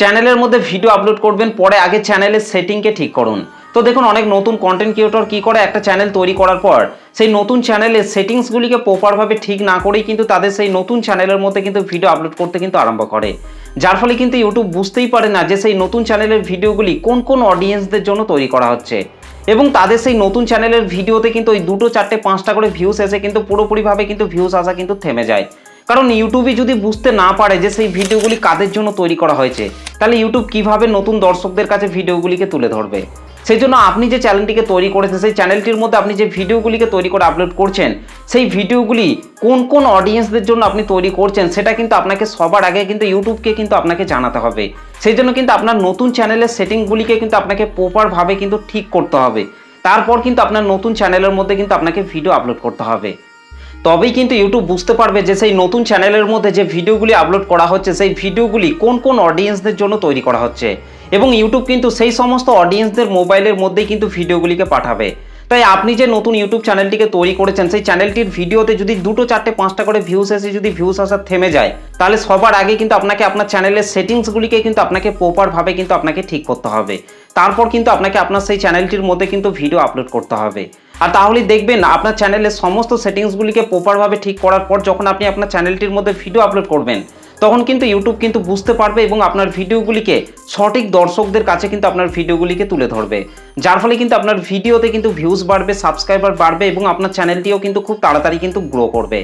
চ্যানেলের মধ্যে video upload করবেন, পরে আগে চ্যানেলের সেটিংকে ঠিক করুন। তো দেখুন, অনেক নতুন কন্টেন্ট ক্রিয়েটর কি করে, একটা চ্যানেল তৈরি করার পর সেই নতুন চ্যানেলের সেটিংসগুলিকে প্রপারভাবে ঠিক না করেই কিন্তু তাদের সেই নতুন চ্যানেলের মধ্যে কিন্তু ভিডিও আপলোড করতে কিন্তু আরম্ভ করে, যার ফলে কিন্তু ইউটিউব বুঝতেই পারে না যে সেই নতুন চ্যানেলের ভিডিওগুলি কোন কোন অডিয়েন্সদের জন্য তৈরি করা হচ্ছে, এবং তাদের সেই নতুন চ্যানেলের ভিডিওতে কিন্তু ওই 2, 4, 5টা করে ভিউস এসে কিন্তু পুরোপুরিভাবে কিন্তু ভিউস আসা কিন্তু থেমে যায়। কারণ ইউটিউবে যদি বুঝতে না পারে যে সেই ভিডিওগুলি কাদের জন্য তৈরি করা হয়েছে, তাহলে ইউটিউব কিভাবে নতুন দর্শকদের কাছে ভিডিওগুলিকে তুলে ধরবে। সেই জন্য আপনি যে চ্যানেলটিকে তৈরি করেছেন, সেই চ্যানেলটির মধ্যে আপনি যে ভিডিওগুলিকে তৈরি করে আপলোড করছেন, সেই ভিডিওগুলি কোন কোন অডিয়েন্সদের জন্য আপনি তৈরি করছেন, সেটা কিন্তু আপনাকে সবার আগে কিন্তু ইউটিউবকে কিন্তু আপনাকে জানাতে হবে। সেই জন্য কিন্তু আপনার নতুন চ্যানেলের সেটিংগুলিকে কিন্তু আপনাকে প্রপারভাবে কিন্তু ঠিক করতে হবে। তারপর কিন্তু আপনার নতুন চ্যানেলের মধ্যে কিন্তু আপনাকে ভিডিও আপলোড করতে হবে। তবেই কিন্তু ইউটিউব বুঝতে পারবে যে সেই নতুন চ্যানেলের মধ্যে যে ভিডিওগুলি আপলোড করা হচ্ছে, সেই ভিডিওগুলি কোন কোন অডিয়েন্সদের জন্য তৈরি করা হচ্ছে, এবং ইউটিউব কিন্তু সেই সমস্ত অডিয়েন্সদের মোবাইলের মধ্যেই কিন্তু ভিডিওগুলিকে পাঠাবে। তাই আপনি যে নতুন ইউটিউব চ্যানেলটিকে তৈরি করেছেন, সেই চ্যানেলটির ভিডিওতে যদি 2, 4, 5টা করে ভিউস এসে যদি ভিউস আসা থেমে যায়, তাহলে সবার আগে কিন্তু আপনাকে আপনার চ্যানেলের সেটিংসগুলিকে কিন্তু আপনাকে প্রপারভাবে কিন্তু আপনাকে ঠিক করতে হবে। তারপর কিন্তু আপনাকে আপনার সেই চ্যানেলটির মধ্যে কিন্তু ভিডিও আপলোড করতে হবে। আর তাহলেই দেখবেন আপনার চ্যানেলের সমস্ত সেটিংসগুলিকে প্রপারভাবে ঠিক করার পর যখন আপনি আপনার চ্যানেলটির মধ্যে ভিডিও আপলোড করবেন, তখন কিন্তু ইউটিউব কিন্তু বুঝতে পারবে এবং আপনার ভিডিওগুলিকে সঠিক দর্শকদের কাছে কিন্তু আপনার ভিডিওগুলিকে তুলে ধরবে, যার ফলে কিন্তু আপনার ভিডিওতে কিন্তু ভিউজ বাড়বে, সাবস্ক্রাইবার বাড়বে, এবং আপনার চ্যানেলটিও কিন্তু খুব তাড়াতাড়ি কিন্তু গ্রো করবে।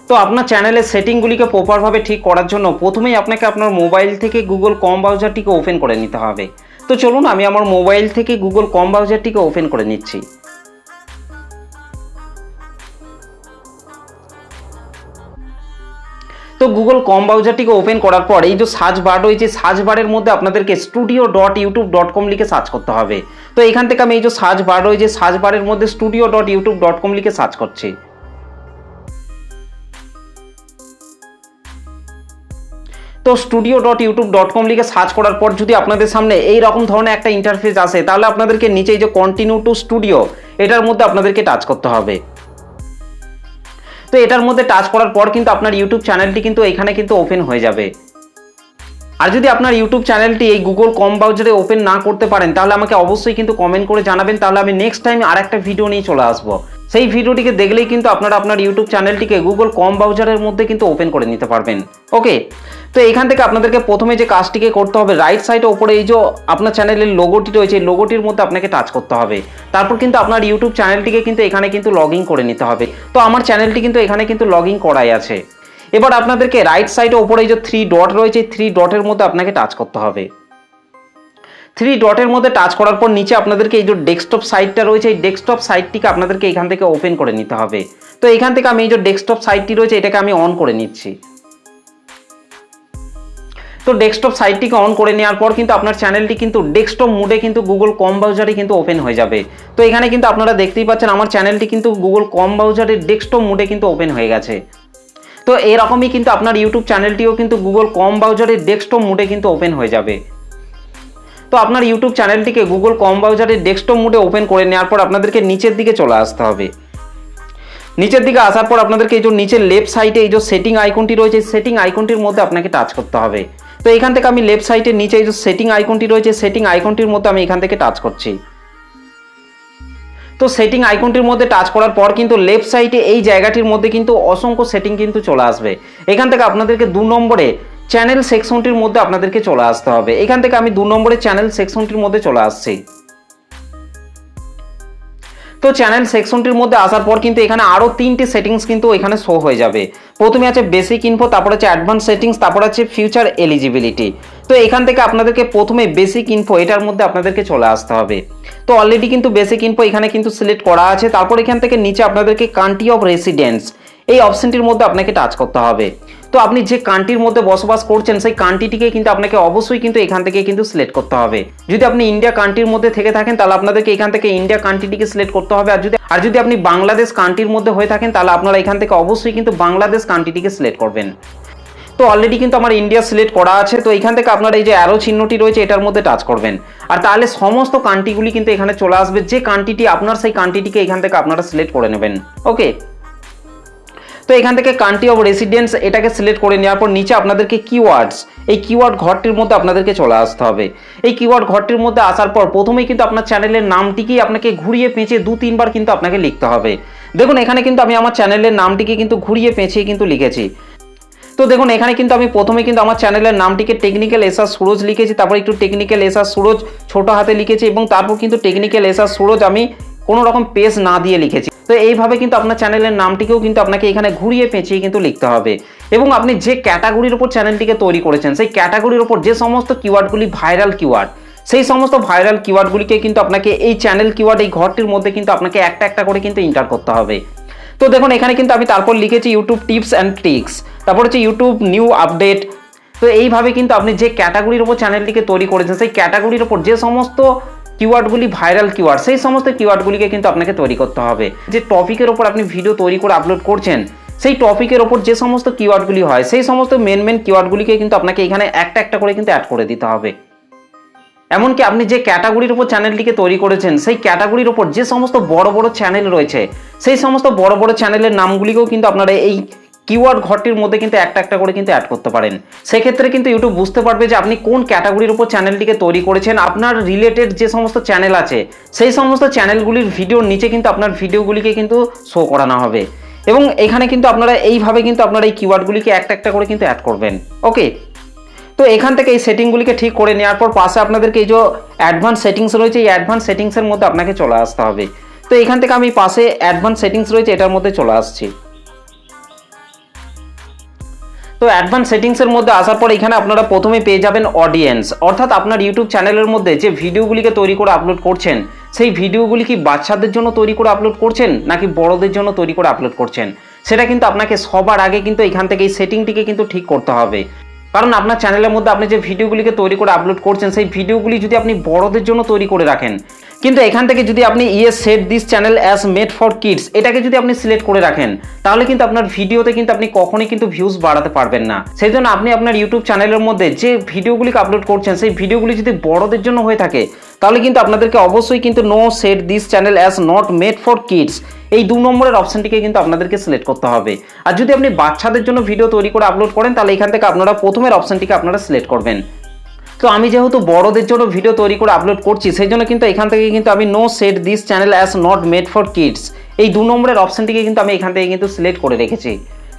তো আপনার চ্যানেলের সেটিংগুলিকে প্রপারভাবে ঠিক করার জন্য প্রথমেই আপনাকে আপনার মোবাইল থেকে গুগল ক্রোম ব্রাউজারটিকে ওপেন করে নিতে হবে। তো চলুন, আমি আমার মোবাইল থেকে গুগল ক্রোম ব্রাউজারটিকে ওপেন করে নিচ্ছি। তো গুগল ক্রোম ব্রাউজারটিকে ওপেন করার পর এই যে সার্চ বার রয়েছে, সার্চ বারের মধ্যে আপনাদেরকে studio.youtube.com লিখে সার্চ করতে হবে। তো এখান থেকে আমি এই যে সার্চ বার রয়েছে, সার্চ বারের মধ্যে studio.youtube.com লিখে সার্চ করছি। তো studio.youtube.com লিখে সার্চ করার পর যদি আপনাদের সামনে এই রকম ধরনের একটা ইন্টারফেস আসে, তাহলে আপনাদেরকে নিচে এই যে কন্টিনিউ টু স্টুডিও, এটার মধ্যে আপনাদেরকে টাচ করতে হবে। তো এটার মধ্যে টাচ করার পর কিন্তু আপনার ইউটিউব চ্যানেলটি কিন্তু এখানে কিন্তু ওপেন হয়ে যাবে। আর যদি আপনার ইউটিউব চ্যানেলটি এই গুগল ক্রোম ব্রাউজারে ওপেন না করতে পারেন, তাহলে আমাকে অবশ্যই কিন্তু কমেন্ট করে জানাবেন, তাহলে আমি নেক্সট টাইম আর একটা ভিডিও নিয়ে চলে আসবো। সেই ভিডিওটিকে দেখলেই কিন্তু আপনারা আপনার ইউটিউব চ্যানেলটিকে গুগল ক্রোম ব্রাউজারের মধ্যে কিন্তু ওপেন করে নিতে পারবেন। ওকে, তো এখান থেকে আপনাদেরকে প্রথমে যে কাজটিকে করতে হবে, রাইট সাইডে ওপরে এই যে আপনার চ্যানেলের লোগোটি রয়েছে, এই লোগোটির মধ্যে আপনাকে টাচ করতে হবে। তারপর কিন্তু আপনার ইউটিউব চ্যানেলটিকে কিন্তু এখানে কিন্তু লগ ইন করে নিতে হবে। তো আমার চ্যানেলটি কিন্তু এখানে কিন্তু লগ ইন করাই আছে। এবার আপনাদেরকে রাইট সাইডে ওপরে এই যে 3 ডট রয়েছে, 3 ডটের মধ্যে আপনাকে টাচ করতে হবে। 3 ডটের মধ্যে টাচ করার পর নিচে আপনাদেরকে এই যে ডেস্কটপ সাইটটা রয়েছে, এই ডেস্কটপ সাইটটিকে আপনাদেরকে এখান থেকে ওপেন করে নিতে হবে। তো এখান থেকে আমি এই যে ডেস্কটপ সাইটটি রয়েছে, এটাকে আমি অন করে নিচ্ছি। তো ডেস্কটপ সাইটটিকে অন করে নেওয়ার পর কিন্তু আপনার চ্যানেলটি কিন্তু ডেস্কটপ মোডে কিন্তু গুগল ক্রোম ব্রাউজারে কিন্তু ওপেন হয়ে যাবে। তো এখানে কিন্তু আপনারা দেখতেই পাচ্ছেন আমার চ্যানেলটি কিন্তু গুগল ক্রোম ব্রাউজারের ডেস্কটপ মোডে কিন্তু ওপেন হয়ে গেছে। তো এরকমই কিন্তু আপনার ইউটিউব চ্যানেলটিও কিন্তু গুগল ক্রোম ব্রাউজারের ডেস্কটপ মোডে কিন্তু ওপেন হয়ে যাবে। তো আপনার ইউটিউব চ্যানেলটিকে গুগল ক্রোম ব্রাউজারের ডেস্কটপ মোডে ওপেন করে নেওয়ার পর আপনাদেরকে নিচের দিকে চলে আসতে হবে। নিচের দিকে আসার পর আপনাদেরকে এই যে নিচের লেফট সাইডে এই যে সেটিং আইকনটি রয়েছে, সেটিং আইকনটির মধ্যে আপনাকে টাচ করতে হবে। তো এখান থেকে আমি লেফট সাইডের নিচে এই যে সেটিং আইকনটি রয়েছে, সেটিং আইকনটির মধ্যে আমি এখান থেকে টাচ করছি। তো সেটিং আইকনটির মধ্যে টাচ করার পর কিন্তু লেফট সাইডে এই জায়গাটির মধ্যে কিন্তু অসংখ্য সেটিং কিন্তু চলে আসবে। এখান থেকে আপনাদেরকে 2 নম্বরে চ্যানেল সেকশনটির মধ্যে আপনাদেরকে চলে আসতে হবে। এখান থেকে আমি 2 নম্বরে চ্যানেল সেকশনটির মধ্যে চলে আসছি। তো চ্যানেল সেকশনটির মধ্যে আসার পর কিন্তু এখানে আরও 3টে সেটিংস কিন্তু এখানে শো হয়ে যাবে। প্রথমে আছে বেসিক ইনফো, তারপর আছে অ্যাডভান্স সেটিংস, তারপর আছে ফিউচার এলিজিবিলিটি। তো এখান থেকে আপনাদেরকে প্রথমে বেসিক ইনফো, এটার মধ্যে আপনাদেরকে চলে আসতে হবে। তো অলরেডি কিন্তু বেসিক ইনফো এখানে কিন্তু সিলেক্ট করা আছে। তারপর এখান থেকে নিচে আপনাদেরকে কান্ট্রি অফ রেসিডেন্স, এই অপশনটির মধ্যে আপনাকে টাচ করতে হবে। তো আপনি যে কান্ট্রির মধ্যে বসবাস করছেন, সেই কান্ট্রিটিকে কিন্তু আপনাকে অবশ্যই কিন্তু এখান থেকে কিন্তু সিলেক্ট করতে হবে। যদি আপনি ইন্ডিয়া কান্ট্রির মধ্যে থেকে থাকেন, তাহলে আপনাদেরকে এখান থেকে ইন্ডিয়া কান্ট্রিটিকে সিলেক্ট করতে হবে। আর যদি আপনি বাংলাদেশ কান্ট্রির মধ্যে হয়ে থাকেন, তাহলে আপনারা এখান থেকে অবশ্যই কিন্তু বাংলাদেশ কান্ট্রিটিকে সিলেক্ট করবেন। তো অলরেডি কিন্তু আমার ইন্ডিয়া সিলেক্ট করা আছে। তো এখান থেকে আপনারা এই যে অ্যারো চিহ্নটি রয়েছে, এটার মধ্যে টাচ করবেন। আর তাহলে সমস্ত কান্ট্রিগুলি কিন্তু এখানে চলে আসবে। যে কান্ট্রিটি আপনার, সেই কান্ট্রিটিকে এখান থেকে আপনারা সিলেক্ট করে নেবেন। ওকে, তো এখান থেকে কান্ট্রি অফ রেসিডেন্স এটাকে সিলেক্ট করে নেওয়ার পর নিচে আপনাদেরকে কিওয়ার্ডস, এই কিওয়ার্ড ঘরটির মধ্যে আপনাদেরকে চলে আসতে হবে। এই কিওয়ার্ড ঘরটির মধ্যে আসার পর প্রথমেই কিন্তু আপনার চ্যানেলের নামটিকেই আপনাকে ঘুরিয়ে পেঁচে 2-3 বার কিন্তু আপনাকে লিখতে হবে। দেখুন এখানে কিন্তু আমি আমার চ্যানেলের নামটিকে কিন্তু ঘুরিয়ে পেঁচিয়ে কিন্তু লিখেছি। তো দেখুন এখানে কিন্তু আমি প্রথমে কিন্তু আমার চ্যানেলের নামটিকে টেকনিক্যাল এসআর সুরজ লিখেছি, তারপর একটু টেকনিক্যাল এসআর সুরজ ছোট হাতে লিখেছি এবং তারপর কিন্তু টেকনিক্যাল এসআর সুরজ আমি কোনো রকম পেজ না দিয়ে লিখেছি। তো এইভাবে কিন্তু আপনার চ্যানেলের নামটিকেও কিন্তু আপনাকে এখানে ঘুরিয়ে পেঁচিয়ে কিন্তু লিখতে হবে এবং আপনি যে ক্যাটাগরির উপর চ্যানেলটিকে তৈরি করেছেন সেই ক্যাটাগরির উপর যে সমস্ত কিওয়ার্ডগুলি ভাইরাল কিওয়ার্ড, সেই সমস্ত ভাইরাল কিওয়ার্ডগুলিকে কিন্তু আপনাকে এই চ্যানেল কিওয়ার্ড এই ঘরটির মধ্যে কিন্তু আপনাকে একটা একটা করে কিন্তু এন্টার করতে হবে। তো দেখুন এখানে কিন্তু আমি তারপর লিখেছি ইউটিউব টিপস অ্যান্ড ট্রিক্স, তারপর হচ্ছে ইউটিউব নিউ আপডেট। তো এইভাবে কিন্তু আপনি যে ক্যাটাগরির উপর চ্যানেলটিকে তৈরি করেছেন সেই ক্যাটাগরির উপর যে সমস্ত কিওয়ার্ডগুলি ভাইরাল কিওয়ার্ড সেই সমস্ত কিওয়ার্ডগুলিকে কিন্তু আপনাকে তৈরি করতে হবে। যে টপিকের ওপর আপনি ভিডিও তৈরি করে আপলোড করছেন সেই টপিকের ওপর যে সমস্ত কিওয়ার্ডগুলি হয় সেই সমস্ত মেন কিওয়ার্ডগুলিকে কিন্তু আপনাকে এখানে একটা একটা করে কিন্তু অ্যাড করে দিতে হবে। এমনকি আপনি যে ক্যাটাগরির উপর চ্যানেলটিকে তৈরি করেছেন সেই ক্যাটাগরির উপর যে সমস্ত বড় বড় চ্যানেল রয়েছে সেই সমস্ত বড় বড় চ্যানেলের নামগুলিকেও কিন্তু আপনারা এই কিওয়ার্ড ঘরটির মধ্যে কিন্তু একটা একটা করে কিন্তু অ্যাড করতে পারেন। সেক্ষেত্রে কিন্তু ইউটিউব বুঝতে পারবে যে আপনি কোন ক্যাটাগরির উপর চ্যানেলটিকে তৈরি করেছেন। আপনার রিলেটেড যে সমস্ত চ্যানেল আছে সেই সমস্ত চ্যানেলগুলির ভিডিওর নিচে কিন্তু আপনার ভিডিওগুলিকে কিন্তু শো করানো হবে এবং এখানে কিন্তু আপনারা এইভাবে কিন্তু আপনারা এই কিওয়ার্ডগুলিকে একটা একটা করে কিন্তু অ্যাড করবেন। ওকে, তো এখান থেকে এই সেটিংগুলিকে ঠিক করে নেওয়ার পর পাশে আপনাদেরকে এই যে অ্যাডভান্স সেটিংস রয়েছে এই অ্যাডভান্স সেটিংসের মধ্যে আপনাকে চলে আসতে হবে। তো এখান থেকে আমি পাশে অ্যাডভান্স সেটিংস রয়েছে এটার মধ্যে চলে আসছি। তো অ্যাডভান্স সেটিংসের মধ্যে আসার পর এখানে আপনারা প্রথমে পেয়ে যাবেন অডিয়েন্স, অর্থাৎ আপনার ইউটিউব চ্যানেলের মধ্যে যে ভিডিওগুলিকে তৈরি করে আপলোড করছেন সেই ভিডিওগুলি কি বাচ্চাদের জন্য তৈরি করে আপলোড করছেন নাকি বড়দের জন্য তৈরি করে আপলোড করছেন, সেটা কিন্তু আপনাকে সবার আগে কিন্তু এখান থেকে এই সেটিংটিকে কিন্তু ঠিক করতে হবে। কারণ আপনার চ্যানেলের মধ্যে আপনি যে ভিডিওগুলিকে তৈরি করে আপলোড করছেন সেই ভিডিওগুলি যদি আপনি বড়দের জন্য তৈরি করে রাখেন, কিন্তু এখান থেকে যদি আপনি set this channel as made for kids এটাকে যদি আপনি সিলেক্ট করে রাখেন তাহলে কিন্তু আপনার ভিডিওতে কিন্তু আপনি কখনোই কিন্তু ভিউজ বাড়াতে পারবেন না। সেই জন্য আপনি আপনার ইউটিউব চ্যানেলের মধ্যে যে ভিডিওগুলিকে আপলোড করছেন সেই ভিডিওগুলি যদি বড়দের জন্য হয়ে থাকে তাহলে কিন্তু আপনাদেরকে অবশ্যই কিন্তু no set this channel as not made for kids এই 2 নম্বরের অপশনটিকে কিন্তু আপনাদেরকে সিলেক্ট করতে হবে। আর যদি আপনি বাচ্চাদের জন্য ভিডিও তৈরি করে আপলোড করেন তাহলে এখান থেকে আপনারা প্রথমের অপশনটিকে আপনারা সিলেক্ট করবেন। তো আমি যেহেতু বড়দের জন্য ভিডিও তৈরি করে আপলোড করছি সেই জন্য কিন্তু এখান থেকে কিন্তু আমি no set this channel as not made for kids এই 2 নম্বরের অপশনটিকে কিন্তু আমি এখান থেকে কিন্তু সিলেক্ট করে রেখেছি।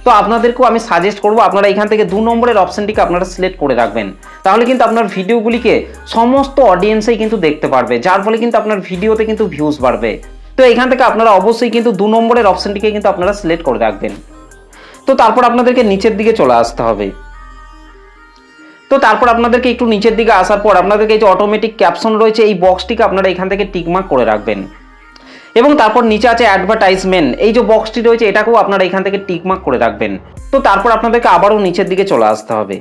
তো আপনাদেরকেও আমি সাজেস্ট করব আপনারা এখান থেকে 2 নম্বরের অপশনটিকে আপনারা সিলেক্ট করে রাখবেন, তাহলে কিন্তু আপনার ভিডিওগুলিকে সমস্ত অডিয়েন্সেই কিন্তু দেখতে পারবে, যার ফলে কিন্তু আপনার ভিডিওতে কিন্তু ভিউজ বাড়বে। তো এখান থেকে আপনারা অবশ্যই কিন্তু 2 নম্বরের অপশনটিকে কিন্তু আপনারা সিলেক্ট করে রাখবেন। তো তারপর আপনাদেরকে নিচের দিকে চলে আসতে হবে। তো তারপর আপনাদেরকে একটু নিচের দিকে আসার পর আপনাদেরকে এই যে অটোমেটিক ক্যাপশন রয়েছে এই বক্সটিকে আপনারা এখান থেকে টিকমার্ক করে রাখবেন এবং তারপর নিচে আছে অ্যাডভার্টাইজমেন্ট এই যে বক্সটি রয়েছে এটাকেও আপনারা এখান থেকে টিকমার্ক করে রাখবেন। তো তারপর আপনাদেরকে আবারও নিচের দিকে চলে আসতে হবে।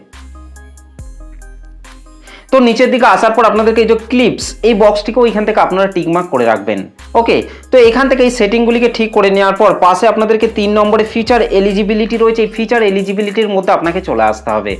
তো নিচের দিকে আসার পর আপনাদেরকে এই যে ক্লিপস এই বক্সটিকেও এখান থেকে আপনারা টিকমার্ক করে রাখবেন। ওকে, তো এখান থেকে এই সেটিংগুলিকে ঠিক করে নেওয়ার পর পাশে আপনাদেরকে 3 নম্বরে ফিচার এলিজিবিলিটি রয়েছে এই ফিচার এলিজিবিলিটির মধ্যে আপনাকে চলে আসতে হবে।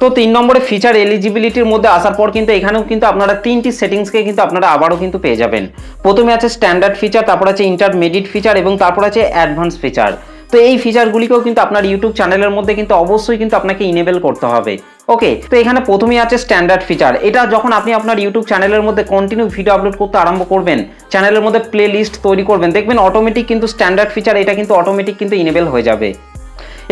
তো 3 নম্বরে ফিচার এলিজিবিলিটির মধ্যে আসার পর কিন্তু এখানেও কিন্তু আপনারা 3টি সেটিংসকে কিন্তু আপনারা আবারও কিন্তু পেয়ে যাবেন। প্রথমে আছে স্ট্যান্ডার্ড ফিচার, তারপর আছে ইন্টারমিডিয়েট ফিচার এবং তারপর আছে অ্যাডভান্স ফিচার। তো এই ফিচারগুলিকেও কিন্তু আপনার ইউটিউব চ্যানেলের মধ্যে কিন্তু অবশ্যই কিন্তু আপনাকে ইনেবল করতে হবে। ওকে, তো এখানে প্রথমেই আছে স্ট্যান্ডার্ড ফিচার। এটা যখন আপনি আপনার ইউটিউব চ্যানেলের মধ্যে কন্টিনিউ ভিডিও আপলোড করতে আরম্ভ করবেন, চ্যানেলের মধ্যে প্লে লিস্ট তৈরি করবেন, দেখবেন অটোমেটিক কিন্তু স্ট্যান্ডার্ড ফিচার এটা কিন্তু অটোমেটিক কিন্তু ইনেবল হয়ে যাবে।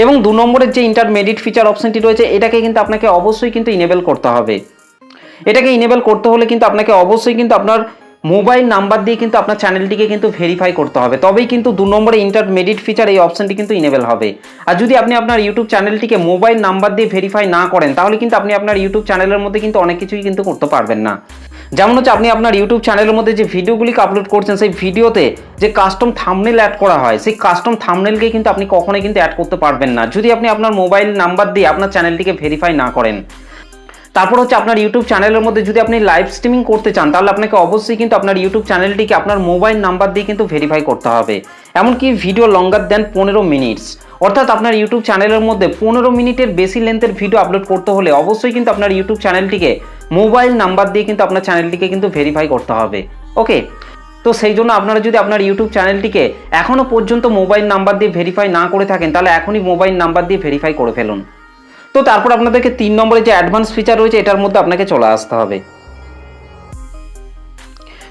এবং 2 নম্বরের যে ইন্টারমিডিয়েট ফিচার অপশনটি রয়েছে এটাকে কিন্তু আপনাকে অবশ্যই কিন্তু ইনেবল করতে হবে। এটাকে ইনেবল করতে হলে কিন্তু আপনাকে অবশ্যই কিন্তু আপনার মোবাইল নাম্বার দিয়ে কিন্তু আপনার চ্যানেলটিকে কিন্তু ভেরিফাই করতে হবে, তবেই কিন্তু 2 নম্বরে ইন্টারমিডিয়েট ফিচার এই অপশনটি কিন্তু ইনেবল হবে। আর যদি আপনি আপনার ইউটিউব চ্যানেলটিকে মোবাইল নাম্বার দিয়ে ভেরিফাই না করেন তাহলে কিন্তু আপনি আপনার ইউটিউব চ্যানেলের মধ্যে কিন্তু অনেক কিছুই কিন্তু করতে পারবেন না। যেমন হচ্ছে আপনি আপনার ইউটিউব চ্যানেলের মধ্যে যে ভিডিওগুলিকে আপলোড করছেন সেই ভিডিওতে যে কাস্টম থাম্বনেল অ্যাড করা হয় সেই কাস্টম থাম্বনেলকে কিন্তু আপনি কখনোই কিন্তু অ্যাড করতে পারবেন না যদি আপনি আপনার মোবাইল নাম্বার দিয়ে আপনার চ্যানেলটিকে ভেরিফাই না করেন। তারপর হচ্ছে আপনার ইউটিউব চ্যানেলের মধ্যে যদি আপনি লাইভ স্ট্রিমিং করতে চান তাহলে আপনাকে অবশ্যই কিন্তু আপনার ইউটিউব চ্যানেলটিকে আপনার মোবাইল নাম্বার দিয়ে কিন্তু ভেরিফাই করতে হবে। এমনকি ভিডিও লঙ্গার দেন 15 মিনিটস, অর্থাৎ আপনার ইউটিউব চ্যানেলের মধ্যে 15 মিনিটের বেশি লেন্থের ভিডিও আপলোড করতে হলে অবশ্যই কিন্তু আপনার ইউটিউব চ্যানেলটিকে মোবাইল নাম্বার দিয়ে কিন্তু আপনার চ্যানেলটিকে কিন্তু ভেরিফাই করতে হবে। ওকে, তো সেই জন্য আপনারা যদি আপনার ইউটিউব চ্যানেলটিকে এখনও পর্যন্ত মোবাইল নাম্বার দিয়ে ভেরিফাই না করে থাকেন, তাহলে এখনই মোবাইল নাম্বার দিয়ে ভেরিফাই করে ফেলুন। তো তারপর আপনাদেরকে 3 নম্বরে যে অ্যাডভান্স ফিচার রয়েছে এটার মধ্যে আপনাকে চলে আসতে হবে।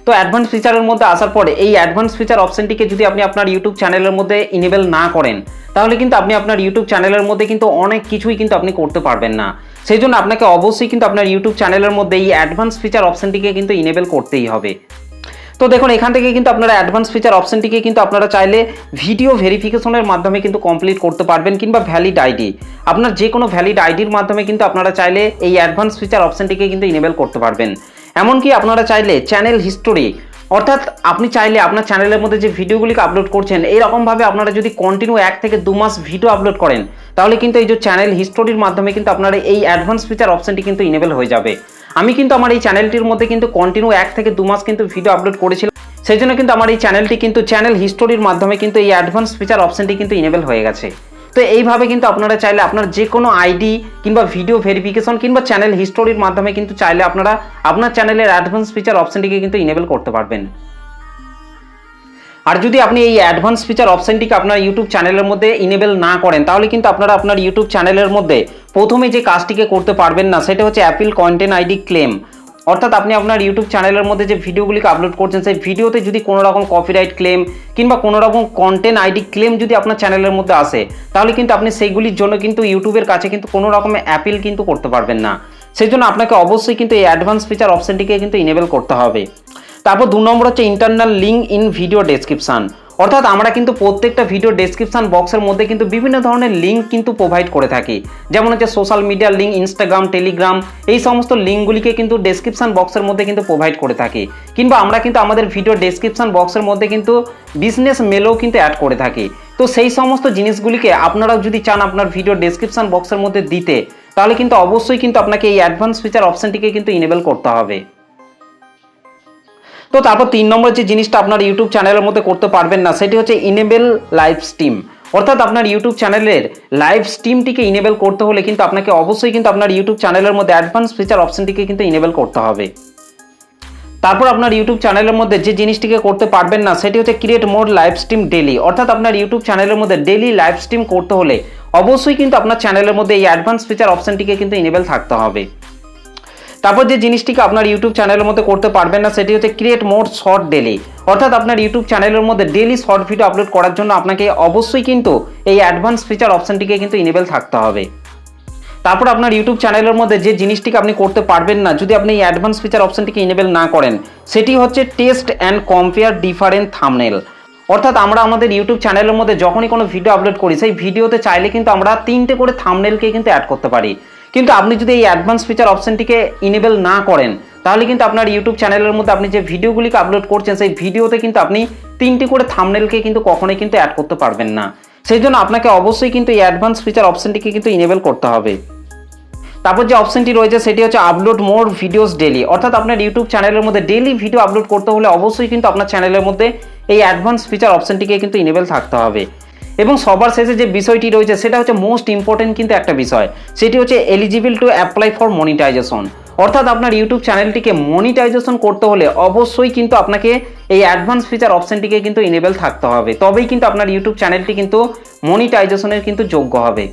তো অ্যাডভান্স ফিচারের মধ্যে আসার পরে এই অ্যাডভান্স ফিচার অপশনটিকে যদি আপনি আপনার ইউটিউব চ্যানেলের মধ্যে ইনেবল না করেন, তাহলে কিন্তু আপনি আপনার ইউটিউব চ্যানেলের মধ্যে কিন্তু অনেক কিছুই কিন্তু আপনি করতে পারবেন না। সেই জন্য আপনাকে অবশ্যই কিন্তু আপনার ইউটিউব চ্যানেলের মধ্যে এই অ্যাডভান্স ফিচার অপশনটিকে কিন্তু ইনেবল করতেই হবে। তো দেখুন এখান থেকে কিন্তু আপনারা অ্যাডভান্স ফিচার অপশনটিকে কিন্তু আপনারা চাইলে ভিডিও ভেরিফিকেশনের মাধ্যমে কিন্তু কমপ্লিট করতে পারবেন, কিংবা ভ্যালিড আইডি, আপনার যে কোনো ভ্যালিড আইডির মাধ্যমে কিন্তু আপনারা চাইলে এই অ্যাডভান্স ফিচার অপশনটিকে কিন্তু ইনেবল করতে পারবেন। এমনকি আপনারা চাইলে চ্যানেল হিস্টোরি, অর্থাৎ আপনি চাইলে আপনার চ্যানেলের মধ্যে যে ভিডিওগুলিকে আপলোড করছেন এইরকমভাবে আপনারা যদি কন্টিনিউ 1 থেকে 2 মাস ভিডিও আপলোড করেন, তাহলে কিন্তু এই যে চ্যানেল হিস্টোরির মাধ্যমে কিন্তু আপনারা এই অ্যাডভান্স ফিচার অপশনটি কিন্তু ইনেবল হয়ে যাবে। আমি কিন্তু আমার এই চ্যানেলটির মধ্যে কিন্তু কন্টিনিউ 1 থেকে 2 মাস কিন্তু ভিডিও আপলোড করেছিলাম, সেই জন্য কিন্তু আমার এই চ্যানেলটি কিন্তু চ্যানেল হিস্টোরির মাধ্যমে কিন্তু এই অ্যাডভান্স ফিচার অপশনটি কিন্তু ইনেবল হয়ে গেছে। তো এইভাবে কিন্তু আপনারা চাইলে আপনার যে কোনো আইডি কিংবা ভিডিও ভেরিফিকেশন কিংবা চ্যানেল হিস্টোরির মাধ্যমে কিন্তু চাইলে আপনারা আপনার চ্যানেলের অ্যাডভান্স ফিচার অপশনটিকে কিন্তু ইনেবল করতে পারবেন। আর যদি আপনি এই অ্যাডভান্স ফিচার অপশনটিকে আপনার ইউটিউব চ্যানেলের মধ্যে ইনেবল না করেন, তাহলে কিন্তু আপনারা আপনার ইউটিউব চ্যানেলের মধ্যে প্রথমে যে কাজটিকে করতে পারবেন না, সেটা হচ্ছে অ্যাপল কন্টেন্ট আইডি ক্লেম। অর্থাৎ আপনি আপনার ইউটিউব চ্যানেলের মধ্যে যে ভিডিওগুলিকে আপলোড করছেন, সেই ভিডিওতে যদি কোনো রকম কপিরাইট ক্লেম কিংবা কোনো রকম কন্টেন্ট আইডি ক্লেম যদি আপনার চ্যানেলের মধ্যে আসে, তাহলে কিন্তু আপনি সেইগুলির জন্য কিন্তু ইউটিউবের কাছে কিন্তু কোনো রকমের অ্যাপিল কিন্তু করতে পারবেন না। সেই জন্য আপনাকে অবশ্যই কিন্তু এই অ্যাডভান্স ফিচার অপশনটিকে কিন্তু ইনেবল করতে হবে। তারপর 2 নম্বর হচ্ছে internal link in video description. অর্থাৎ আমরা কিন্তু প্রত্যেকটা ভিডিও ডেসক্রিপশন বক্সের মধ্যে কিন্তু বিভিন্ন ধরনের লিঙ্ক কিন্তু প্রোভাইড করে থাকি, যেমন হচ্ছে সোশ্যাল মিডিয়ার লিঙ্ক, ইনস্টাগ্রাম, টেলিগ্রাম, এই সমস্ত লিঙ্কগুলিকে কিন্তু ডেসক্রিপশন বক্সের মধ্যে কিন্তু প্রোভাইড করে থাকি। কিংবা আমরা কিন্তু আমাদের ভিডিও ডেসক্রিপশন বক্সের মধ্যে কিন্তু বিজনেস মেলও কিন্তু অ্যাড করে থাকি। তো সেই সমস্ত জিনিসগুলিকে আপনারাও যদি চান আপনার ভিডিও ডেসক্রিপশন বক্সের মধ্যে দিতে, তাহলে কিন্তু অবশ্যই কিন্তু আপনাকে এই অ্যাডভান্স ফিচার অপশনটিকে কিন্তু ইনেবল করতে হবে। তো তারপর 3 নম্বর যে জিনিসটা আপনার ইউটিউব চ্যানেলের মধ্যে করতে পারবেন না, সেটি হচ্ছে ইনেবল লাইভ স্ট্রিম। অর্থাৎ আপনার ইউটিউব চ্যানেলের লাইভ স্ট্রিমটিকে ইনেবল করতে হলে কিন্তু আপনাকে অবশ্যই কিন্তু আপনার ইউটিউব চ্যানেলের মধ্যে অ্যাডভান্স ফিচার অপশনটিকে কিন্তু ইনেবল করতে হবে। তারপর আপনার ইউটিউব চ্যানেলের মধ্যে যে জিনিসটিকে করতে পারবেন না, সেটি হচ্ছে ক্রিয়েট মোর লাইভ স্ট্রিম ডেলি। অর্থাৎ আপনার ইউটিউব চ্যানেলের মধ্যে ডেলি লাইভ স্ট্রিম করতে হলে অবশ্যই কিন্তু আপনার চ্যানেলের মধ্যে এই অ্যাডভান্স ফিচার অপশনটিকে কিন্তু ইনেবল থাকতে হবে। তারপর যে জিনিসটিকে আপনার ইউটিউব চ্যানেলের মধ্যে করতে পারবেন না, সেটি হচ্ছে ক্রিয়েট মোর শর্ট ডেলি। অর্থাৎ আপনার ইউটিউব চ্যানেলের মধ্যে ডেলি শর্ট ভিডিও আপলোড করার জন্য আপনাকে অবশ্যই কিন্তু এই অ্যাডভান্স ফিচার অপশনটিকে কিন্তু ইনেবল থাকতে হবে। তারপর আপনার ইউটিউব চ্যানেলের মধ্যে যে জিনিসটিকে আপনি করতে পারবেন না যদি আপনি এই অ্যাডভান্স ফিচার অপশনটিকে ইনেবল না করেন, সেটি হচ্ছে test and compare different thumbnail. অর্থাৎ আমরা আমাদের ইউটিউব চ্যানেলের মধ্যে যখনই কোনো ভিডিও আপলোড করি, সেই ভিডিওতে চাইলে কিন্তু আমরা 3টে করে থাম্বনেলকে কিন্তু অ্যাড করতে পারি। কিন্তু আপনি যদি এই অ্যাডভান্স ফিচার অপশনটিকে ইনেবল না করেন, তাহলে কিন্তু আপনার ইউটিউব চ্যানেলের মধ্যে আপনি যে ভিডিওগুলিকে আপলোড করছেন, সেই ভিডিওতে কিন্তু আপনি 3টে করে থাম্বনেলকে কিন্তু কখনোই কিন্তু অ্যাড করতে পারবেন না। সেই জন্য আপনাকে অবশ্যই কিন্তু এই অ্যাডভান্স ফিচার অপশনটিকে কিন্তু ইনেবল করতে হবে। তারপর যে অপশনটি রয়েছে সেটি হচ্ছে আপলোড মোর ভিডিওস ডেলি। অর্থাৎ আপনার ইউটিউব চ্যানেলের মধ্যে ডেলি ভিডিও আপলোড করতে হলে অবশ্যই কিন্তু আপনার চ্যানেলের মধ্যে এই অ্যাডভান্স ফিচার অপশনটিকে কিন্তু ইনেবল থাকতে হবে। এবং সবার শেষে যে বিষয়টি রয়েছে সেটা হচ্ছে মোস্ট ইম্পর্টেন্ট কিন্তু একটা বিষয়, সেটি হচ্ছে eligible to apply for monetisation. অর্থাৎ আপনার ইউটিউব চ্যানেলটিকে মনিটাইজেশন করতে হলে অবশ্যই কিন্তু আপনাকে এই অ্যাডভান্স ফিচার অপশনটিকে কিন্তু ইনেবল থাকতে হবে, তবেই কিন্তু আপনার ইউটিউব চ্যানেলটি কিন্তু মনিটাইজেশনের কিন্তু যোগ্য হবে।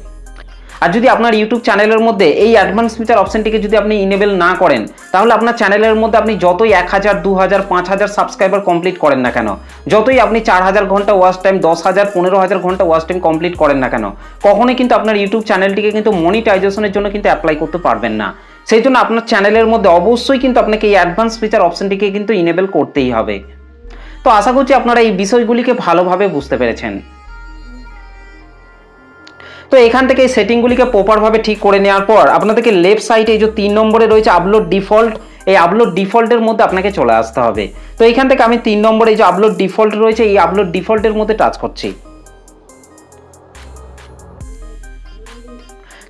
আর যদি আপনার ইউটিউব চ্যানেলের মধ্যে এই অ্যাডভান্স ফিচার অপশনটিকে যদি আপনি ইনেবল না করেন, তাহলে আপনার চ্যানেলের মধ্যে আপনি যতই 1000, 2000, 5000 সাবস্ক্রাইবার কমপ্লিট করেন না কেন, যতই আপনি 4000 ঘন্টা ওয়াচ টাইম, 10,000, 15,000 ঘন্টা ওয়াচ টাইম কমপ্লিট করেন না কেন, কখনোই কিন্তু আপনার ইউটিউব চ্যানেলটিকে কিন্তু মনিটাইজেশনের জন্য কিন্তু অ্যাপ্লাই করতে পারবেন না। সেই জন্য আপনার চ্যানেলের মধ্যে অবশ্যই কিন্তু আপনাকে এই অ্যাডভান্স ফিচার অপশনটিকে কিন্তু ইনেবল করতেই হবে। তো আশা করছি আপনারা এই বিষয়গুলিকে ভালোভাবে বুঝতে পেরেছেন। তো এখান থেকে এই সেটিংগুলিকে প্রপারভাবে ঠিক করে নেওয়ার পর আপনাদেরকে লেফট সাইডে এই যে 3 নম্বরে রয়েছে আপলোড ডিফল্ট, এই আপলোড ডিফল্টের মধ্যে আপনাকে চলে আসতে হবে। তো এখান থেকে আমি 3 নম্বরে এই যে আপলোড ডিফল্ট রয়েছে, এই আপলোড ডিফল্টের মধ্যে টাচ করছি।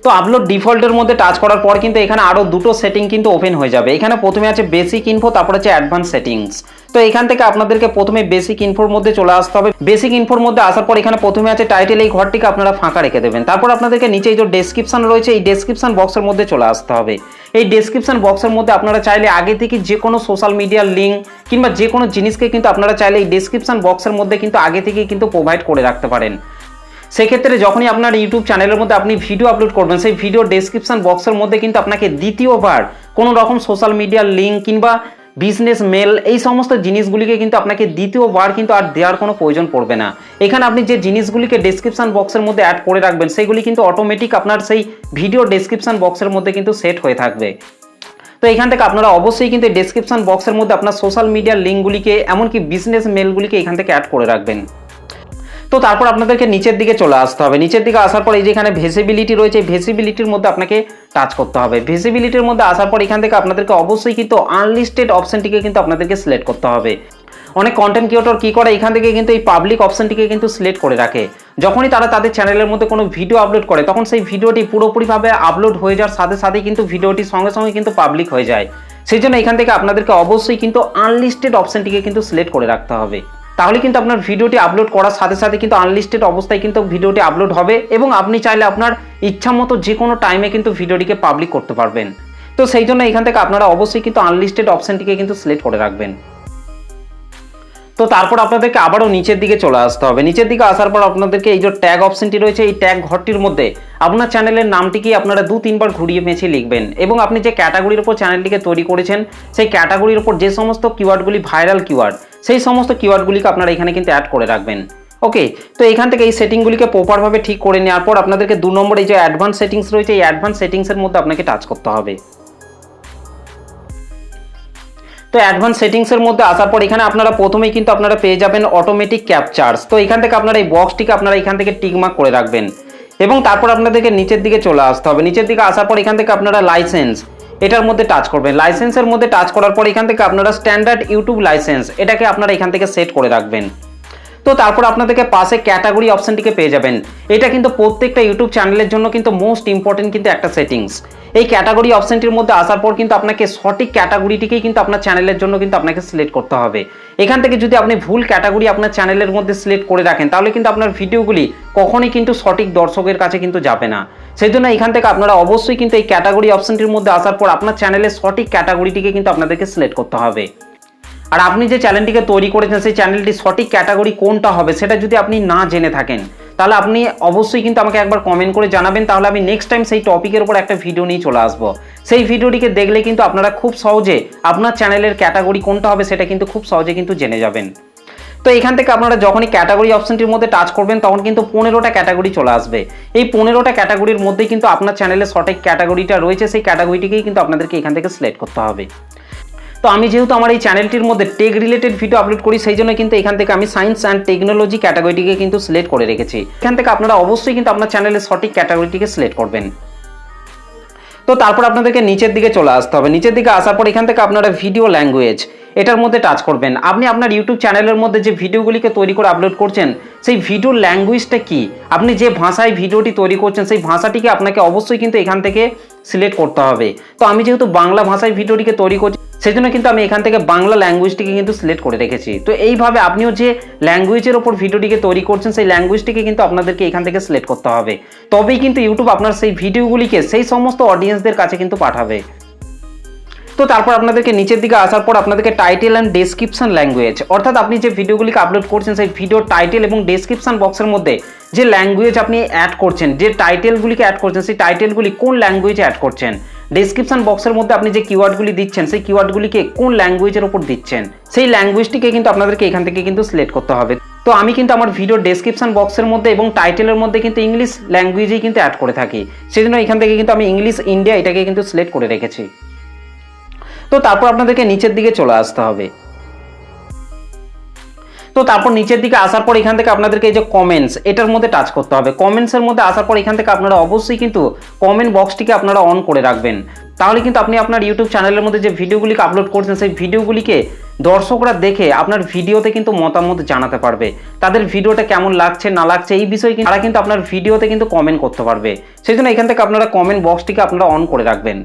তো আপলোড ডিফল্টের মধ্যে টাচ করার পর কিন্তু এখানে আরও দুটো সেটিং কিন্তু ওপেন হয়ে যাবে। এখানে প্রথমে আছে বেসিক ইনফো, তারপর আছে অ্যাডভান্স সেটিংস। তো এখান থেকে আপনাদেরকে প্রথমে বেসিক ইনফোর মধ্যে চলে আসতে হবে। বেসিক ইনফোর মধ্যে আসার পর এখানে প্রথমে আছে টাইটেল, এই ঘরটিকে আপনারা ফাঁকা রেখে দেবেন। তারপর আপনাদেরকে নিচে এই যে ডেসক্রিপশন রয়েছে, এই ডেসক্রিপশন বক্সের মধ্যে চলে আসতে হবে এই ডেসক্রিপশন বক্সের মধ্যে আপনারা চাইলে আগে থেকে যে কোনো সোশ্যাল মিডিয়ার লিঙ্ক কিংবা যে কোনো জিনিসকে কিন্তু আপনারা চাইলে এই ডেসক্রিপশন বক্সের মধ্যে কিন্তু আগে থেকে কিন্তু প্রোভাইড করে রাখতে পারেন। সেক্ষেত্রে যখনই আপনার ইউটিউব চ্যানেলের মধ্যে আপনি ভিডিও আপলোড করবেন, সেই ভিডিও ডেসক্রিপশন বক্সের মধ্যে কিন্তু আপনাকে দ্বিতীয়বার কোনো রকম সোশ্যাল মিডিয়ার লিঙ্ক কিংবা বিজনেস মেল এই সমস্ত জিনিসগুলিকে কিন্তু আপনাকে দ্বিতীয়বার কিন্তু আর দেওয়ার কোনো প্রয়োজন পড়বে না। এখানে আপনি যে জিনিসগুলিকে ডেসক্রিপশন বক্সের মধ্যে অ্যাড করে রাখবেন সেগুলি কিন্তু অটোমেটিক আপনার সেই ভিডিও ডেসক্রিপশন বক্সের মধ্যে কিন্তু সেট হয়ে থাকবে। তো এখান থেকে আপনারা অবশ্যই কিন্তু ডেসক্রিপশন বক্সের মধ্যে আপনার সোশ্যাল মিডিয়ার লিঙ্কগুলিকে এমনকি বিজনেস মেলগুলিকে এখান থেকে অ্যাড করে রাখবেন। তো তারপর আপনাদেরকে নিচের দিকে চলে আসতে হবে। নিচের দিকে আসার পর এই যে এখানে ভিজিবিলিটি রয়েছে, এই ভিজিবিলিটির মধ্যে আপনাকে টাচ করতে হবে। ভিজিবিলিটির মধ্যে আসার পর এখান থেকে আপনাদেরকে অবশ্যই কিন্তু আনলিস্টেড অপশনটিকে কিন্তু আপনাদেরকে সিলেক্ট করতে হবে। অনেক কন্টেন্ট ক্রিয়েটর কি করে এখান থেকে কিন্তু এই পাবলিক অপশনটিকে কিন্তু সিলেক্ট করে রাখে। যখনই তারা তাদের চ্যানেলের মধ্যে কোনো ভিডিও আপলোড করে তখন সেই ভিডিওটি পুরোপুরিভাবে আপলোড হয়ে যাওয়ার সাথে সাথে কিন্তু ভিডিওটি সঙ্গে সঙ্গে কিন্তু পাবলিক হয়ে যায়। সেই জন্য এখান থেকে আপনাদেরকে অবশ্যই কিন্তু আনলিস্টেড অপশনটিকে কিন্তু সিলেক্ট করে রাখতে হবে। তাহলে কিন্তু আপনার ভিডিওটি আপলোড করার সাথে সাথে কিন্তু আনলিস্টেড অবস্থায় কিন্তু ভিডিওটি আপলোড হবে এবং আপনি চাইলে আপনার ইচ্ছা মতো যে কোনো টাইমে কিন্তু ভিডিওটিকে পাবলিক করতে পারবেন। তো সেই জন্য এখান থেকে আপনারা অবশ্যই কিন্তু আনলিস্টেড অপশনটিকে কিন্তু সিলেক্ট করে রাখবেন। তো তারপর আপনাদেরকে আবারও নিচের দিকে চলে আসতে হবে। নিচের দিকে আসার পর আপনাদেরকে এই যে ট্যাগ অপশনটি রয়েছে এই ট্যাগ ঘরটির মধ্যে আপনার চ্যানেলের নামটিকে আপনারা 2-3 বার ঘুরিয়ে পেঁচিয়ে লিখবেন এবং আপনি যে ক্যাটাগরির উপর চ্যানেলটিকে তৈরি করেছেন সেই ক্যাটাগরির উপর যে সমস্ত কিওয়ার্ডগুলি ভাইরাল কিওয়ার্ড সেই সমস্ত কিওয়ার্ডগুলিকে আপনারা এখানে কিন্তু অ্যাড করে রাখবেন। ওকে, তো এখান থেকে এই সেটিংগুলিকে প্রপারভাবে ঠিক করে নেওয়ার পর আপনাদেরকে 2 নম্বর এই যে অ্যাডভান্স সেটিংস রয়েছে এই অ্যাডভান্স সেটিংসের মধ্যে আপনাকে টাচ করতে হবে। তো অ্যাডভান্স সেটিংসের মধ্যে আসার পর এখানে আপনারা প্রথমেই কিন্তু আপনারা পেয়ে যাবেন অটোমেটিক ক্যাপচার্স। তো এখান থেকে আপনারা এই বক্সটিকে আপনারা এখান থেকে টিকমার্ক করে রাখবেন এবং তারপর আপনাদেরকে নিচের দিকে চলে আসতে হবে। নিচের দিকে আসার পর এখান থেকে আপনারা লাইসেন্স এটার মধ্যে টাচ করবেন। লাইসেন্সের মধ্যে টাচ করার পর এখান থেকে আপনারা স্ট্যান্ডার্ড ইউটিউব লাইসেন্স এটাকে আপনারা এখান থেকে সেট করে রাখবেন। তো তারপর আপনাদেরকে পাশে ক্যাটাগরি অপশনটিকে পেয়ে যাবেন। এটা কিন্তু প্রত্যেকটা ইউটিউব চ্যানেলের জন্য কিন্তু মোস্ট ইম্পর্টেন্ট কিন্তু একটা সেটিংস। এই ক্যাটাগরি অপশনটির মধ্যে আসার পর কিন্তু আপনাকে সঠিক ক্যাটাগরিটিকেই কিন্তু আপনার চ্যানেলের জন্য কিন্তু আপনাকে সিলেক্ট করতে হবে। এখান থেকে যদি আপনি ভুল ক্যাটাগরি আপনার চ্যানেলের মধ্যে সিলেক্ট করে রাখেন তাহলে কিন্তু আপনার ভিডিওগুলি কখনোই কিন্তু সঠিক দর্শকের কাছে কিন্তু যাবে না। সেই জন্য এখান থেকে আপনারা অবশ্যই কিন্তু এই ক্যাটাগরি অপশনটির মধ্যে আসার পর আপনার চ্যানেলের সঠিক ক্যাটাগরিটিকে কিন্তু আপনাদেরকে সিলেক্ট করতে হবে। আর আপনি যে চ্যানেলটিকে তৈরি করেছেন সেই চ্যানেলটির সঠিক ক্যাটাগরি কোনটা হবে সেটা যদি আপনি না জেনে থাকেন তাহলে আপনি অবশ্যই কিন্তু আমাকে একবার কমেন্ট করে জানাবেন, তাহলে আমি নেক্সট টাইম সেই টপিকের উপর একটা ভিডিও নিয়ে চলে আসবো। সেই ভিডিওটিকে দেখলে কিন্তু আপনারা খুব সহজে আপনার চ্যানেলের ক্যাটাগরি কোনটা হবে সেটা কিন্তু খুব সহজে কিন্তু জেনে যাবেন। তো এখান থেকে আপনারা যখনই ক্যাটাগরি অপশনটির মধ্যে টাচ করবেন তখন কিন্তু 15টা ক্যাটাগরি চলে আসবে। এই 15টা ক্যাটাগরির মধ্যে কিন্তু আপনার চ্যানেলের সঠিক ক্যাটাগরিটা রয়েছে সেই ক্যাটাগরিটিকেই কিন্তু আপনাদেরকে এখান থেকে সিলেক্ট করতে হবে। তো আমি যেহেতু আমার এই চ্যানেলটির মধ্যে টেক রিলেটেড ভিডিও আপলোড করি সেই জন্য কিন্তু এখান থেকে আমি সায়েন্স অ্যান্ড টেকনোলজি ক্যাটাগরিটিকে কিন্তু সিলেক্ট করে রেখেছি। এখান থেকে আপনারা অবশ্যই কিন্তু আপনার চ্যানেলের সঠিক ক্যাটাগরিটিকে সিলেক্ট করবেন। তো তারপর আপনাদেরকে নিচের দিকে চলে আসতে হবে। নিচের দিকে আসার পর এখান থেকে আপনারা ভিডিও ল্যাঙ্গুয়েজ এটার মধ্যে টাচ করবেন। আপনি আপনার ইউটিউব চ্যানেলের মধ্যে যে ভিডিওগুলিকে তৈরি করে আপলোড করছেন সেই ভিডিও ল্যাঙ্গুয়েজটা কি, আপনি যে ভাষায় ভিডিওটি তৈরি করছেন সেই ভাষাটিকে আপনাকে অবশ্যই কিন্তু এখান থেকে সিলেক্ট করতে হবে। তো আমি যেহেতু বাংলা ভাষায় ভিডিওটিকে তৈরি করছি সেই জন্য কিন্তু আমি এখান থেকে বাংলা ল্যাঙ্গুয়েজটিকে কিন্তু সিলেক্ট করে রেখেছি। তো এইভাবে আপনিও যে ল্যাঙ্গুয়েজের ওপর ভিডিওটিকে তৈরি করছেন সেই ল্যাঙ্গুয়েজটিকে কিন্তু আপনাদেরকে এখান থেকে সিলেক্ট করতে হবে, তবেই কিন্তু ইউটিউব আপনার সেই ভিডিওগুলিকে সেই সমস্ত অডিয়েন্সদের কাছে কিন্তু পাঠাবে। তো তারপর আপনাদেরকে নিচের দিকে আসার পর আপনাদেরকে টাইটেল অ্যান্ড ডেসক্রিপশন ল্যাঙ্গুয়েজ অর্থাৎ আপনি যে ভিডিওগুলিকে আপলোড করছেন সেই ভিডিও টাইটেল এবং ডেসক্রিপশন বক্সের মধ্যে যে ল্যাঙ্গুয়েজ আপনি অ্যাড করছেন, যে টাইটেলগুলিকে অ্যাড করছেন সেই টাইটেলগুলি কোন ল্যাঙ্গুয়েজে অ্যাড করছেন, ডেসক্রিপশন বক্সের মধ্যে আপনি যে কিওয়ার্ডগুলি দিচ্ছেন সেই কিওয়ার্ডগুলিকে কোন ল্যাঙ্গুয়েজের উপর দিচ্ছেন সেই ল্যাঙ্গুয়েজটিকে কিন্তু আপনাদেরকে এখান থেকে কিন্তু সিলেক্ট করতে হবে। তো আমি কিন্তু আমার ভিডিও ডেসক্রিপশন বক্সের মধ্যে এবং টাইটেলের মধ্যে কিন্তু ইংলিশ ল্যাঙ্গুয়েজেই কিন্তু অ্যাড করে থাকি, সেই জন্য এখান থেকে কিন্তু আমি ইংলিশ ইন্ডিয়া এটাকে কিন্তু সিলেক্ট করে রেখেছি। তো তারপর আপনাদেরকে নিচের দিকে চলে আসতে হবে। তো তারপর নিচের দিকে আসার পর এখান থেকে আপনাদেরকে এই যে কমেন্টস এটার মধ্যে টাচ করতে হবে। কমেন্টসের মধ্যে আসার পর এখান থেকে আপনারা অবশ্যই কিন্তু কমেন্ট বক্সটিকে আপনারা অন করে রাখবেন, তাহলে কিন্তু আপনি আপনার ইউটিউব চ্যানেলের মধ্যে যে ভিডিওগুলিকে আপলোড করছেন সেই ভিডিওগুলিকে দর্শকরা দেখে আপনার ভিডিওতে কিন্তু মতামত জানাতে পারবে, তাদের ভিডিওটা কেমন লাগছে না লাগছে এই বিষয়ে তারা কিন্তু আপনার ভিডিওতে কিন্তু কমেন্ট করতে পারবে। সেই জন্য এখান থেকে আপনারা কমেন্ট বক্সটিকে আপনারা অন করে রাখবেন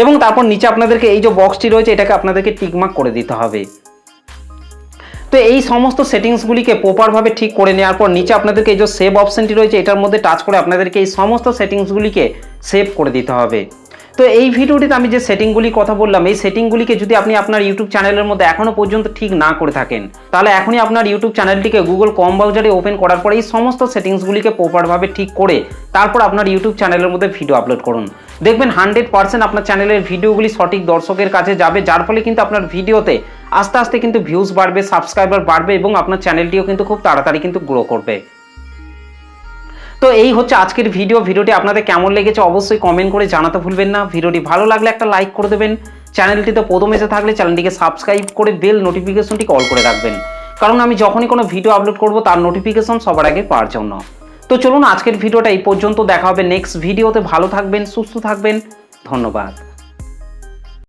এবং তারপর নিচে আপনাদেরকে এই যে বক্সটি রয়েছে এটাকে আপনাদেরকে টিকমার্ক করে দিতে হবে। তো এই সমস্ত সেটিংসগুলিকে প্রপারভাবে ঠিক করে নেওয়ার পর নিচে আপনাদেরকে এই যে সেভ অপশনটি রয়েছে এটার মধ্যে টাচ করে আপনাদেরকে এই সমস্ত সেটিংসগুলিকে সেভ করে দিতে হবে। তো এই ভিডিওটিতে আমি যে সেটিংগুলি কথা বললাম, এই সেটিংগুলিকে যদি আপনি আপনার ইউটিউব চ্যানেলের মধ্যে এখনো পর্যন্ত ঠিক না করে থাকেন, তাহলে এখনই আপনার ইউটিউব চ্যানেলটিকে গুগল ক্রোম ব্রাউজারে ওপেন করার পরে এই সমস্ত সেটিংসগুলিকে প্রপারভাবে ঠিক করে তারপর আপনার ইউটিউব চ্যানেলের মধ্যে ভিডিও আপলোড করুন। দেখবেন 100% আপনার চ্যানেলের ভিডিওগুলি সঠিক দর্শকের কাছে যাবে, যার ফলে কিন্তু আপনার ভিডিওতে আস্তে আস্তে কিন্তু ভিউজ বাড়বে, সাবস্ক্রাইবার বাড়বে এবং আপনার চ্যানেলটিও কিন্তু খুব তাড়াতাড়ি কিন্তু গ্রো করবে। তো এই হচ্ছে আজকের ভিডিওটি আপনাদের কেমন লেগেছে অবশ্যই কমেন্ট করে জানাতে ভুলবেন না। ভিডিওটি ভালো লাগলে একটা লাইক করে দেবেন। চ্যানেলটিতে প্রথম এসে থাকলে চ্যানেলটিকে সাবস্ক্রাইব করে বেল নোটিফিকেশনটি অল করে রাখবেন, কারণ আমি যখনই কোনো ভিডিও আপলোড করব তার নোটিফিকেশন সবার আগে পাওয়ার জন্য। তো চলুন আজকের ভিডিওটা এই পর্যন্ত, দেখা হবে নেক্সট ভিডিওতে। ভালো থাকবেন, সুস্থ থাকবেন, ধন্যবাদ।